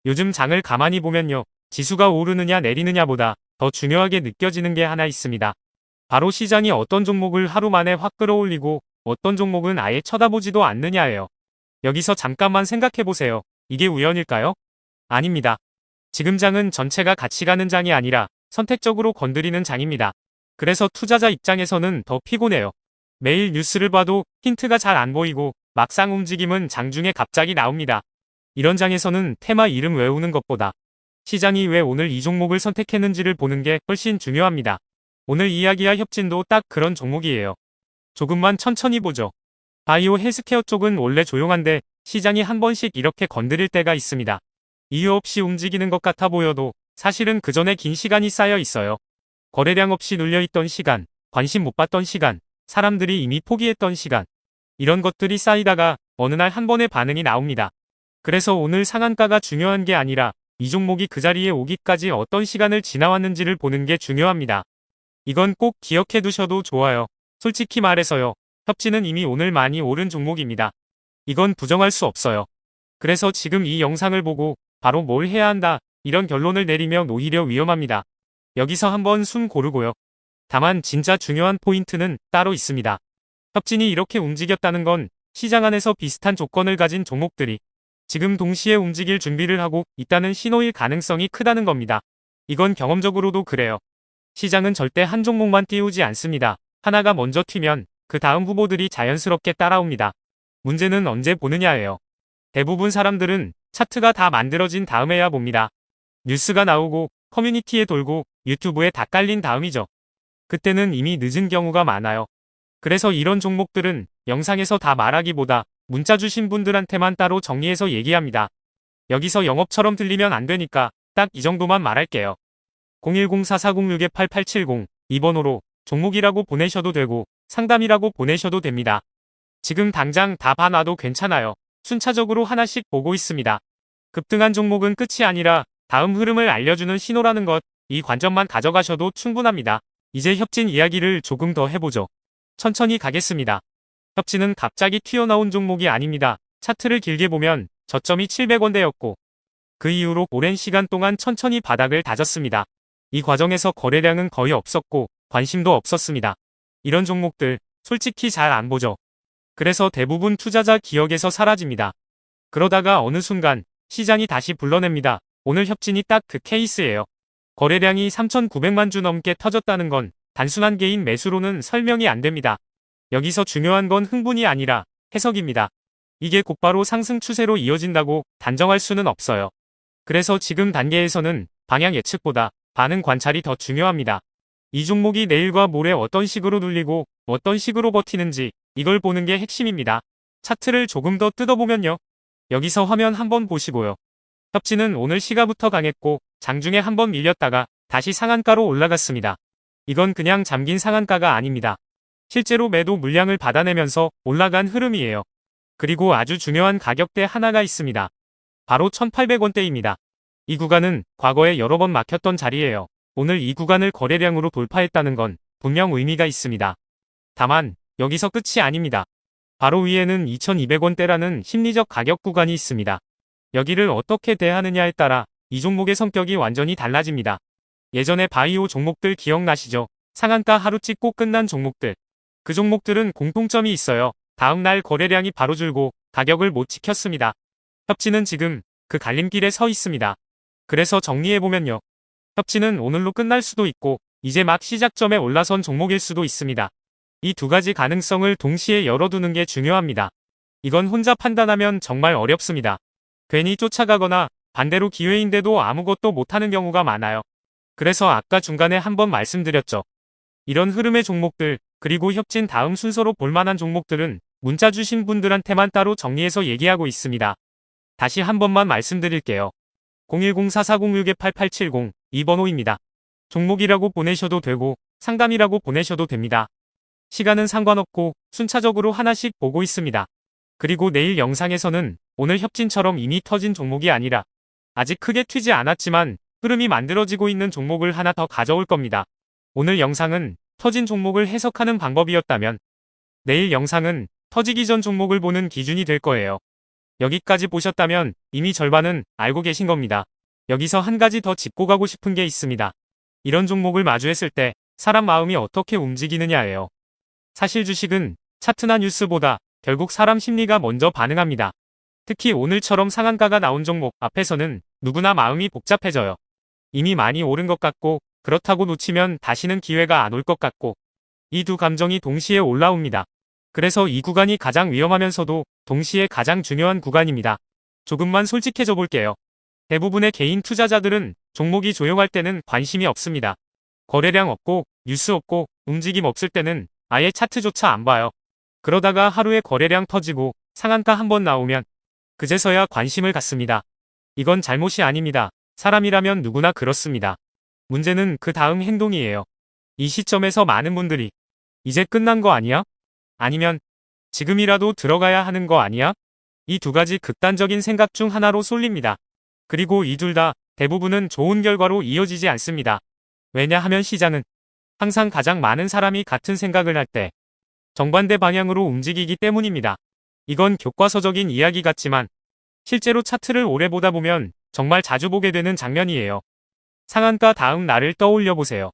요즘 장을 가만히 보면요. 지수가 오르느냐 내리느냐보다 더 중요하게 느껴지는 게 하나 있습니다. 바로 시장이 어떤 종목을 하루 만에 확 끌어올리고 어떤 종목은 아예 쳐다보지도 않느냐예요. 여기서 잠깐만 생각해 보세요. 이게 우연일까요? 아닙니다. 지금 장은 전체가 같이 가는 장이 아니라 선택적으로 건드리는 장입니다. 그래서 투자자 입장에서는 더 피곤해요. 매일 뉴스를 봐도 힌트가 잘 안 보이고 막상 움직임은 장중에 갑자기 나옵니다. 이런 장에서는 테마 이름 외우는 것보다 시장이 왜 오늘 이 종목을 선택했는지를 보는 게 훨씬 중요합니다. 오늘 이야기할 협진도 딱 그런 종목이에요. 조금만 천천히 보죠. 바이오 헬스케어 쪽은 원래 조용한데 시장이 한 번씩 이렇게 건드릴 때가 있습니다. 이유 없이 움직이는 것 같아 보여도 사실은 그 전에 긴 시간이 쌓여 있어요. 거래량 없이 눌려있던 시간, 관심 못 받던 시간, 사람들이 이미 포기했던 시간. 이런 것들이 쌓이다가 어느 날 한 번의 반응이 나옵니다. 그래서 오늘 상한가가 중요한 게 아니라 이 종목이 그 자리에 오기까지 어떤 시간을 지나왔는지를 보는 게 중요합니다. 이건 꼭 기억해 두셔도 좋아요. 솔직히 말해서요. 협진은 이미 오늘 많이 오른 종목입니다. 이건 부정할 수 없어요. 그래서 지금 이 영상을 보고 바로 뭘 해야 한다 이런 결론을 내리면 오히려 위험합니다. 여기서 한번 숨 고르고요. 다만 진짜 중요한 포인트는 따로 있습니다. 협진이 이렇게 움직였다는 건 시장 안에서 비슷한 조건을 가진 종목들이 지금 동시에 움직일 준비를 하고 있다는 신호일 가능성이 크다는 겁니다. 이건 경험적으로도 그래요. 시장은 절대 한 종목만 띄우지 않습니다. 하나가 먼저 튀면 그 다음 후보들이 자연스럽게 따라옵니다. 문제는 언제 보느냐예요. 대부분 사람들은 차트가 다 만들어진 다음에야 봅니다. 뉴스가 나오고 커뮤니티에 돌고 유튜브에 다 깔린 다음이죠. 그때는 이미 늦은 경우가 많아요. 그래서 이런 종목들은 영상에서 다 말하기보다 문자 주신 분들한테만 따로 정리해서 얘기합니다. 여기서 영업처럼 들리면 안 되니까 딱 이 정도만 말할게요. 010-4406-8870 2번호로 종목이라고 보내셔도 되고 상담이라고 보내셔도 됩니다. 지금 당장 다 봐놔도 괜찮아요. 순차적으로 하나씩 보고 있습니다. 급등한 종목은 끝이 아니라 다음 흐름을 알려주는 신호라는 것, 이 관점만 가져가셔도 충분합니다. 이제 협진 이야기를 조금 더 해보죠. 천천히 가겠습니다. 협진은 갑자기 튀어나온 종목이 아닙니다. 차트를 길게 보면 저점이 700원대였고 그 이후로 오랜 시간 동안 천천히 바닥을 다졌습니다. 이 과정에서 거래량은 거의 없었고 관심도 없었습니다. 이런 종목들 솔직히 잘 안 보죠. 그래서 대부분 투자자 기억에서 사라집니다. 그러다가 어느 순간 시장이 다시 불러냅니다. 오늘 협진이 딱 그 케이스예요. 거래량이 3,900만 주 넘게 터졌다는 건 단순한 개인 매수로는 설명이 안 됩니다. 여기서 중요한 건 흥분이 아니라 해석입니다. 이게 곧바로 상승 추세로 이어진다고 단정할 수는 없어요. 그래서 지금 단계에서는 방향 예측보다 반응 관찰이 더 중요합니다. 이 종목이 내일과 모레 어떤 식으로 눌리고 어떤 식으로 버티는지 이걸 보는 게 핵심입니다. 차트를 조금 더 뜯어보면요. 여기서 화면 한번 보시고요. 협진은 오늘 시가부터 강했고 장중에 한번 밀렸다가 다시 상한가로 올라갔습니다. 이건 그냥 잠긴 상한가가 아닙니다. 실제로 매도 물량을 받아내면서 올라간 흐름이에요. 그리고 아주 중요한 가격대 하나가 있습니다. 바로 1,800원대입니다. 이 구간은 과거에 여러 번 막혔던 자리예요. 오늘 이 구간을 거래량으로 돌파했다는 건 분명 의미가 있습니다. 다만 여기서 끝이 아닙니다. 바로 위에는 2,200원대라는 심리적 가격 구간이 있습니다. 여기를 어떻게 대하느냐에 따라 이 종목의 성격이 완전히 달라집니다. 예전에 바이오 종목들 기억나시죠? 상한가 하루 찍고 끝난 종목들. 그 종목들은 공통점이 있어요. 다음날 거래량이 바로 줄고 가격을 못 지켰습니다. 협진은 지금 그 갈림길에 서 있습니다. 그래서 정리해보면요. 협진은 오늘로 끝날 수도 있고 이제 막 시작점에 올라선 종목일 수도 있습니다. 이 두 가지 가능성을 동시에 열어두는 게 중요합니다. 이건 혼자 판단하면 정말 어렵습니다. 괜히 쫓아가거나 반대로 기회인데도 아무것도 못하는 경우가 많아요. 그래서 아까 중간에 한번 말씀드렸죠. 이런 흐름의 종목들 그리고 협진 다음 순서로 볼만한 종목들은 문자 주신 분들한테만 따로 정리해서 얘기하고 있습니다. 다시 한 번만 말씀드릴게요. 010-4406-8870 2번호입니다. 종목이라고 보내셔도 되고 상담이라고 보내셔도 됩니다. 시간은 상관없고 순차적으로 하나씩 보고 있습니다. 그리고 내일 영상에서는 오늘 협진처럼 이미 터진 종목이 아니라 아직 크게 튀지 않았지만 흐름이 만들어지고 있는 종목을 하나 더 가져올 겁니다. 오늘 영상은 터진 종목을 해석하는 방법이었다면 내일 영상은 터지기 전 종목을 보는 기준이 될 거예요. 여기까지 보셨다면 이미 절반은 알고 계신 겁니다. 여기서 한 가지 더 짚고 가고 싶은 게 있습니다. 이런 종목을 마주했을 때 사람 마음이 어떻게 움직이느냐예요. 사실 주식은 차트나 뉴스보다 결국 사람 심리가 먼저 반응합니다. 특히 오늘처럼 상한가가 나온 종목 앞에서는 누구나 마음이 복잡해져요. 이미 많이 오른 것 같고 그렇다고 놓치면 다시는 기회가 안 올 것 같고 이 두 감정이 동시에 올라옵니다. 그래서 이 구간이 가장 위험하면서도 동시에 가장 중요한 구간입니다. 조금만 솔직해져 볼게요. 대부분의 개인 투자자들은 종목이 조용할 때는 관심이 없습니다. 거래량 없고 뉴스 없고 움직임 없을 때는 아예 차트조차 안 봐요. 그러다가 하루에 거래량 터지고 상한가 한번 나오면 그제서야 관심을 갖습니다. 이건 잘못이 아닙니다. 사람이라면 누구나 그렇습니다. 문제는 그 다음 행동이에요. 이 시점에서 많은 분들이 이제 끝난 거 아니야? 아니면 지금이라도 들어가야 하는 거 아니야? 이 두 가지 극단적인 생각 중 하나로 쏠립니다. 그리고 이 둘 다 대부분은 좋은 결과로 이어지지 않습니다. 왜냐하면 시장은 항상 가장 많은 사람이 같은 생각을 할 때 정반대 방향으로 움직이기 때문입니다. 이건 교과서적인 이야기 같지만 실제로 차트를 오래 보다 보면 정말 자주 보게 되는 장면이에요. 상한가 다음 날을 떠올려 보세요.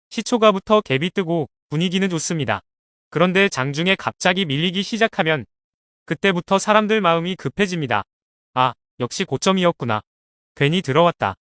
시초가부터 갭이 뜨고 분위기는 좋습니다. 그런데 장중에 갑자기 밀리기 시작하면 그때부터 사람들 마음이 급해집니다. 아, 역시 고점이었구나. 괜히 들어왔다.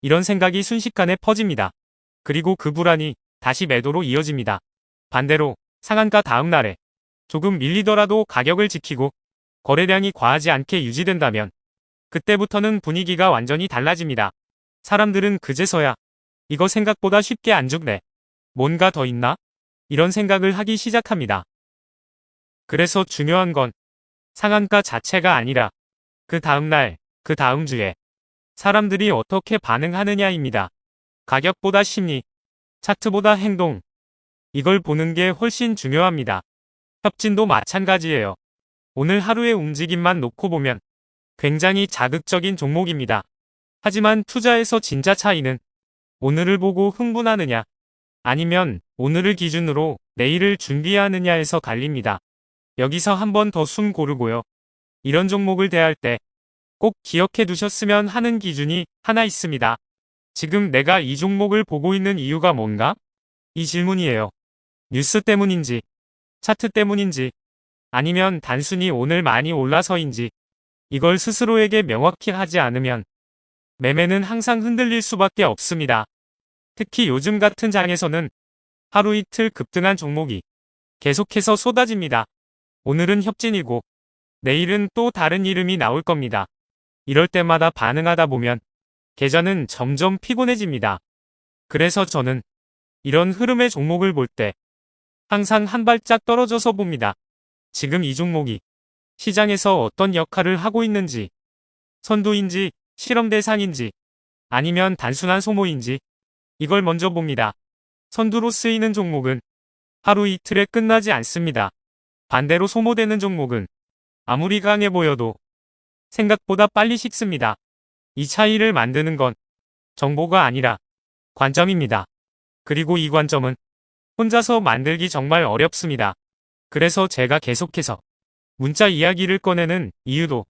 이런 생각이 순식간에 퍼집니다. 그리고 그 불안이 다시 매도로 이어집니다. 반대로 상한가 다음 날에 조금 밀리더라도 가격을 지키고 거래량이 과하지 않게 유지된다면 그때부터는 분위기가 완전히 달라집니다. 사람들은 그제서야 이거 생각보다 쉽게 안 죽네. 뭔가 더 있나? 이런 생각을 하기 시작합니다. 그래서 중요한 건 상한가 자체가 아니라 그 다음 날, 그 다음 주에 사람들이 어떻게 반응하느냐입니다. 가격보다 심리, 차트보다 행동. 이걸 보는 게 훨씬 중요합니다. 협진도 마찬가지예요. 오늘 하루의 움직임만 놓고 보면 굉장히 자극적인 종목입니다. 하지만 투자에서 진짜 차이는 오늘을 보고 흥분하느냐 아니면 오늘을 기준으로 내일을 준비하느냐에서 갈립니다. 여기서 한 번 더 숨 고르고요. 이런 종목을 대할 때 꼭 기억해 두셨으면 하는 기준이 하나 있습니다. 지금 내가 이 종목을 보고 있는 이유가 뭔가? 이 질문이에요. 뉴스 때문인지, 차트 때문인지, 아니면 단순히 오늘 많이 올라서인지, 이걸 스스로에게 명확히 하지 않으면 매매는 항상 흔들릴 수밖에 없습니다. 특히 요즘 같은 장에서는 하루 이틀 급등한 종목이 계속해서 쏟아집니다. 오늘은 협진이고 내일은 또 다른 이름이 나올 겁니다. 이럴 때마다 반응하다 보면 계좌는 점점 피곤해집니다. 그래서 저는 이런 흐름의 종목을 볼 때 항상 한 발짝 떨어져서 봅니다. 지금 이 종목이 시장에서 어떤 역할을 하고 있는지, 선두인지, 실험 대상인지, 아니면 단순한 소모인지 이걸 먼저 봅니다. 선두로 쓰이는 종목은 하루 이틀에 끝나지 않습니다. 반대로 소모되는 종목은 아무리 강해 보여도 생각보다 빨리 식습니다. 이 차이를 만드는 건 정보가 아니라 관점입니다. 그리고 이 관점은 혼자서 만들기 정말 어렵습니다. 그래서 제가 계속해서 문자 이야기를 꺼내는 이유도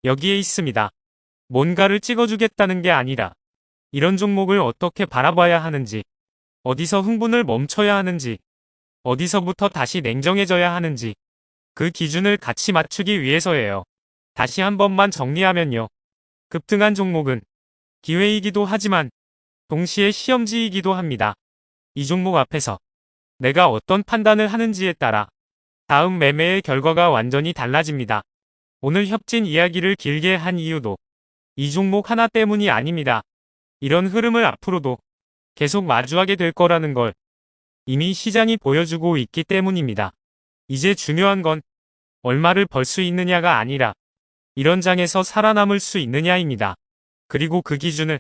여기에 있습니다. 뭔가를 찍어주겠다는 게 아니라 이런 종목을 어떻게 바라봐야 하는지, 어디서 흥분을 멈춰야 하는지, 어디서부터 다시 냉정해져야 하는지 그 기준을 같이 맞추기 위해서예요. 다시 한 번만 정리하면요. 급등한 종목은 기회이기도 하지만 동시에 시험지이기도 합니다. 이 종목 앞에서 내가 어떤 판단을 하는지에 따라 다음 매매의 결과가 완전히 달라집니다. 오늘 협진 이야기를 길게 한 이유도 이 종목 하나 때문이 아닙니다. 이런 흐름을 앞으로도 계속 마주하게 될 거라는 걸 이미 시장이 보여주고 있기 때문입니다. 이제 중요한 건 얼마를 벌 수 있느냐가 아니라 이런 장에서 살아남을 수 있느냐입니다. 그리고 그 기준을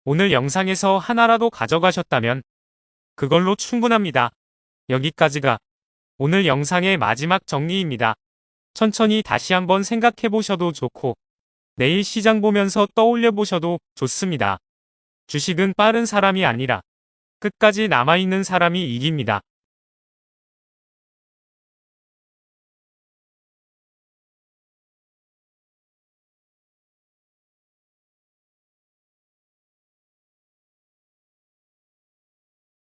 오늘 영상에서 하나라도 가져가셨다면 그걸로 충분합니다. 여기까지가 오늘 영상의 마지막 정리입니다. 천천히 다시 한번 생각해 보셔도 좋고 내일 시장 보면서 떠올려 보셔도 좋습니다. 주식은 빠른 사람이 아니라 끝까지 남아있는 사람이 이깁니다.